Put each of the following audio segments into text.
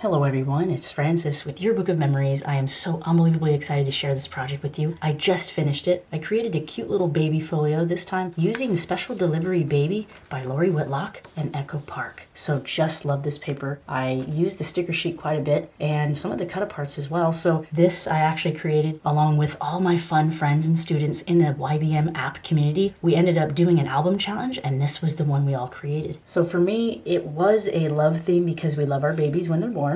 Hello everyone, it's Francis with Your Book of Memories. I am so unbelievably excited to share this project with you. I just finished it. I created a cute little baby folio, this time using Special Delivery Baby by Lori Whitlock and Echo Park. So just love this paper. I used the sticker sheet quite a bit and some of the cut aparts as well. So this I actually created along with all my fun friends and students in the YBM app community. We ended up doing an album challenge and this was the one we all created. So for me, it was a love theme because we love our babies when they're born.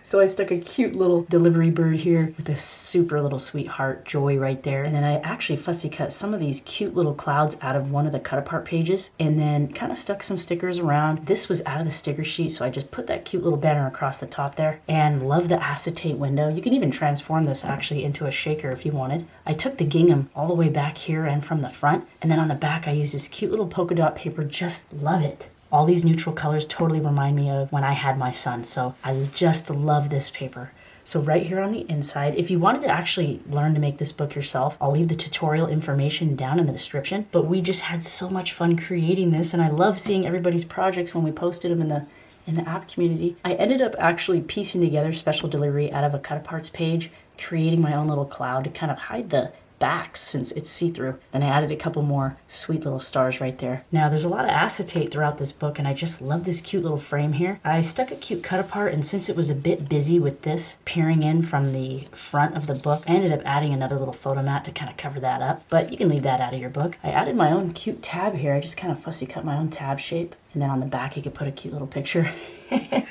So I stuck a cute little delivery bird here with a super little sweetheart Joy right there. And then I actually fussy cut some of these cute little clouds out of one of the cut apart pages and then kind of stuck some stickers around. This was out of the sticker sheet, so I just put that cute little banner across the top there and love the acetate window. You can even transform this actually into a shaker if you wanted. I took the gingham all the way back here and from the front, and then on the back I used this cute little polka dot paper. Just love it. All these neutral colors totally remind me of when I had my son, so I just love this paper. So right here on the inside, if you wanted to actually learn to make this book yourself, I'll leave the tutorial information down in the description. But we just had so much fun creating this, and I love seeing everybody's projects when we posted them in the app community. I ended up actually piecing together Special Delivery out of a cut aparts page, creating my own little cloud to kind of hide the backs since it's see-through. Then I added a couple more sweet little stars right there. Now there's a lot of acetate throughout this book and I just love this cute little frame here. I stuck a cute cut apart, and since it was a bit busy with this peering in from the front of the book, I ended up adding another little photo mat to kind of cover that up, but you can leave that out of your book. I added my own cute tab here. I just kind of fussy cut my own tab shape, and then on the back you could put a cute little picture.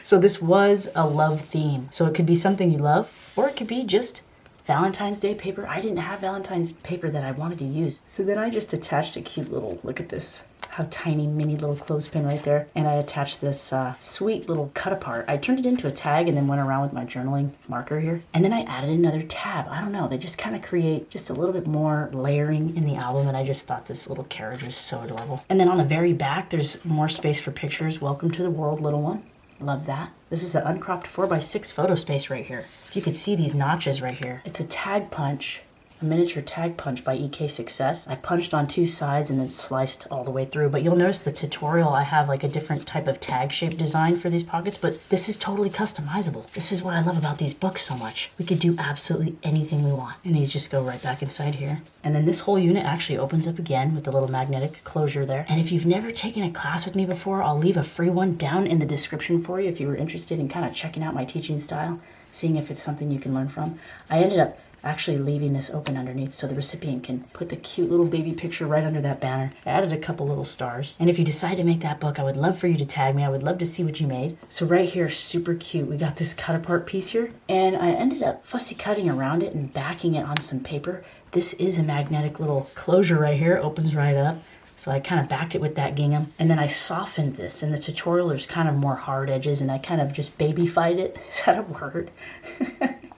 So this was a love theme. So it could be something you love, or it could be just Valentine's Day paper. I didn't have Valentine's paper that I wanted to use. So then I just attached a cute little, look at this, how tiny mini little clothespin right there. And I attached this sweet little cut apart. I turned it into a tag and then went around with my journaling marker here. And then I added another tab. I don't know, they just kind of create just a little bit more layering in the album, and I just thought this little carriage was so adorable. And then on the very back, there's more space for pictures. Welcome to the world, little one. Love that. This is an uncropped 4x6 photo space right here. If you could see these notches right here. It's a tag punch, a miniature tag punch by EK Success. I punched on two sides and then sliced all the way through. But you'll notice the tutorial, I have like a different type of tag shape design for these pockets, but this is totally customizable. This is what I love about these books so much. We could do absolutely anything we want. And these just go right back inside here. And then this whole unit actually opens up again with the little magnetic closure there. And if you've never taken a class with me before, I'll leave a free one down in the description for you if you were interested in kind of checking out my teaching style, seeing if it's something you can learn from. I ended up actually leaving this open underneath so the recipient can put the cute little baby picture right under that banner. I added a couple little stars. And if you decide to make that book, I would love for you to tag me. I would love to see what you made. So right here, super cute. We got this cut apart piece here, and I ended up fussy cutting around it and backing it on some paper. This is a magnetic little closure right here. It opens right up. So I kind of backed it with that gingham, and then I softened this. In the tutorial, there's kind of more hard edges, and I kind of just babyfied it. Is that a word?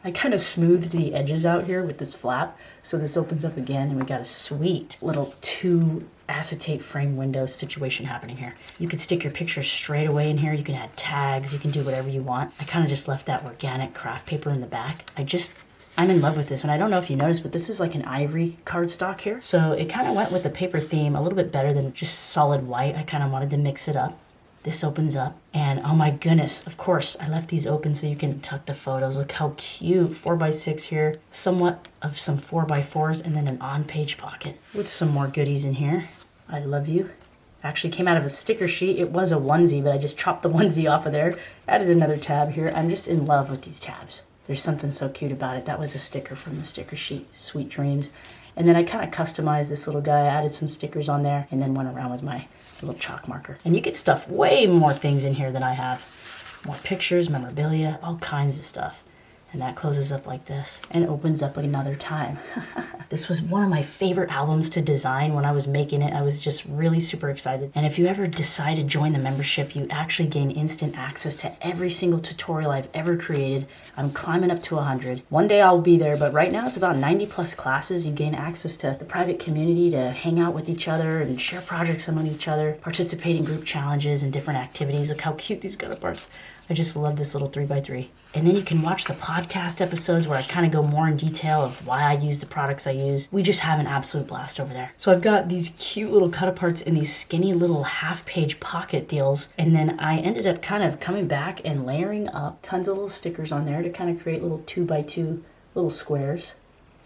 I kind of smoothed the edges out here with this flap. So this opens up again, and we got a sweet little two acetate frame window situation happening here. You could stick your picture straight away in here. You can add tags. You can do whatever you want. I kind of just left that organic craft paper in the back. I'm in love with this, and I don't know if you noticed, but this is like an ivory cardstock here. So it kind of went with the paper theme a little bit better than just solid white. I kind of wanted to mix it up. This opens up, and oh my goodness, of course, I left these open so you can tuck the photos. Look how cute, 4x6 here, somewhat of some 4x4s, and then an on-page pocket with some more goodies in here. I love you. Actually came out of a sticker sheet. It was a onesie, but I just chopped the onesie off of there. Added another tab here. I'm just in love with these tabs. There's something so cute about it. That was a sticker from the sticker sheet, Sweet Dreams. And then I kind of customized this little guy, added some stickers on there, and then went around with my little chalk marker. And you could stuff way more things in here than I have. More pictures, memorabilia, all kinds of stuff. And that closes up like this and opens up another time. This was one of my favorite albums to design. When I was making it, I was just really super excited. And if you ever decide to join the membership, you actually gain instant access to every single tutorial I've ever created. I'm climbing up to 100. One day I'll be there, but right now it's about 90 plus classes. You gain access to the private community to hang out with each other and share projects among each other, participate in group challenges and different activities. Look how cute these cut aparts. I just love this little 3x3. And then you can watch the podcast episodes where I kind of go more in detail of why I use the products I use. We just have an absolute blast over there. So I've got these cute little cut aparts in these skinny little half-page pocket deals. And then I ended up kind of coming back and layering up tons of little stickers on there to kind of create little 2x2 little squares.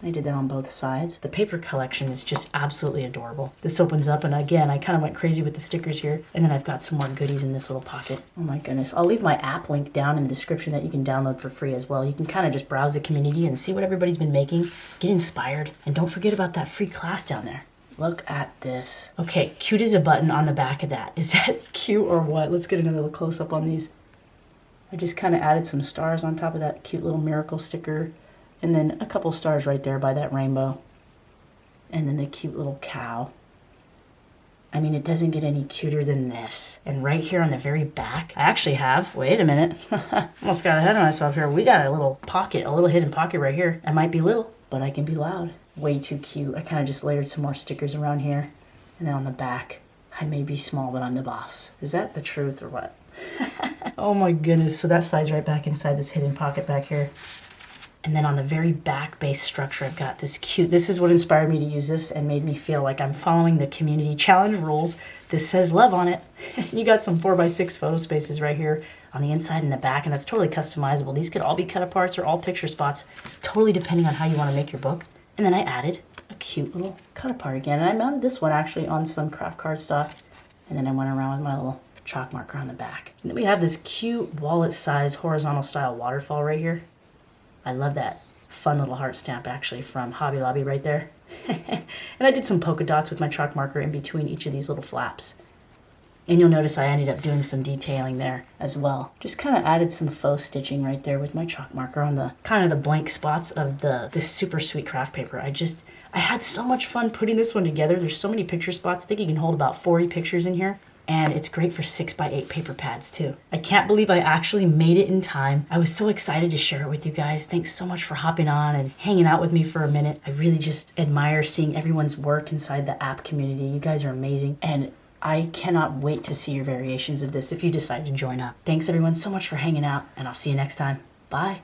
I did that on both sides. The paper collection is just absolutely adorable. This opens up, and again, I kind of went crazy with the stickers here, and then I've got some more goodies in this little pocket. Oh my goodness. I'll leave my app link down in the description that you can download for free as well. You can kind of just browse the community and see what everybody's been making, get inspired, and don't forget about that free class down there. Look at this. Okay, cute as a button on the back of that. Is that cute or what? Let's get another close-up on these. I just kind of added some stars on top of that cute little miracle sticker. And then a couple stars right there by that rainbow. And then the cute little cow. I mean, it doesn't get any cuter than this. And right here on the very back, I actually have, wait a minute, almost got ahead of myself here. We got a little pocket, a little hidden pocket right here. I might be little, but I can be loud. Way too cute. I kind of just layered some more stickers around here. And then on the back, I may be small, but I'm the boss. Is that the truth or what? Oh my goodness. So that slides right back inside this hidden pocket back here. And then on the very back base structure, I've got this cute, this is what inspired me to use this and made me feel like I'm following the community challenge rules. This says love on it. You got some 4x6 photo spaces right here on the inside and the back, and that's totally customizable. These could all be cut aparts or all picture spots, totally depending on how you want to make your book. And then I added a cute little cut apart again. And I mounted this one actually on some craft cardstock. And then I went around with my little chalk marker on the back. And then we have this cute wallet size horizontal style waterfall right here. I love that fun little heart stamp actually from Hobby Lobby right there. And I did some polka dots with my chalk marker in between each of these little flaps. And you'll notice I ended up doing some detailing there as well. Just kind of added some faux stitching right there with my chalk marker on the kind of the blank spots of this super sweet craft paper. I had so much fun putting this one together. There's so many picture spots. I think you can hold about 40 pictures in here. And it's great for 6x8 paper pads too. I can't believe I actually made it in time. I was so excited to share it with you guys. Thanks so much for hopping on and hanging out with me for a minute. I really just admire seeing everyone's work inside the app community. You guys are amazing. And I cannot wait to see your variations of this if you decide to join up. Thanks everyone so much for hanging out, and I'll see you next time. Bye.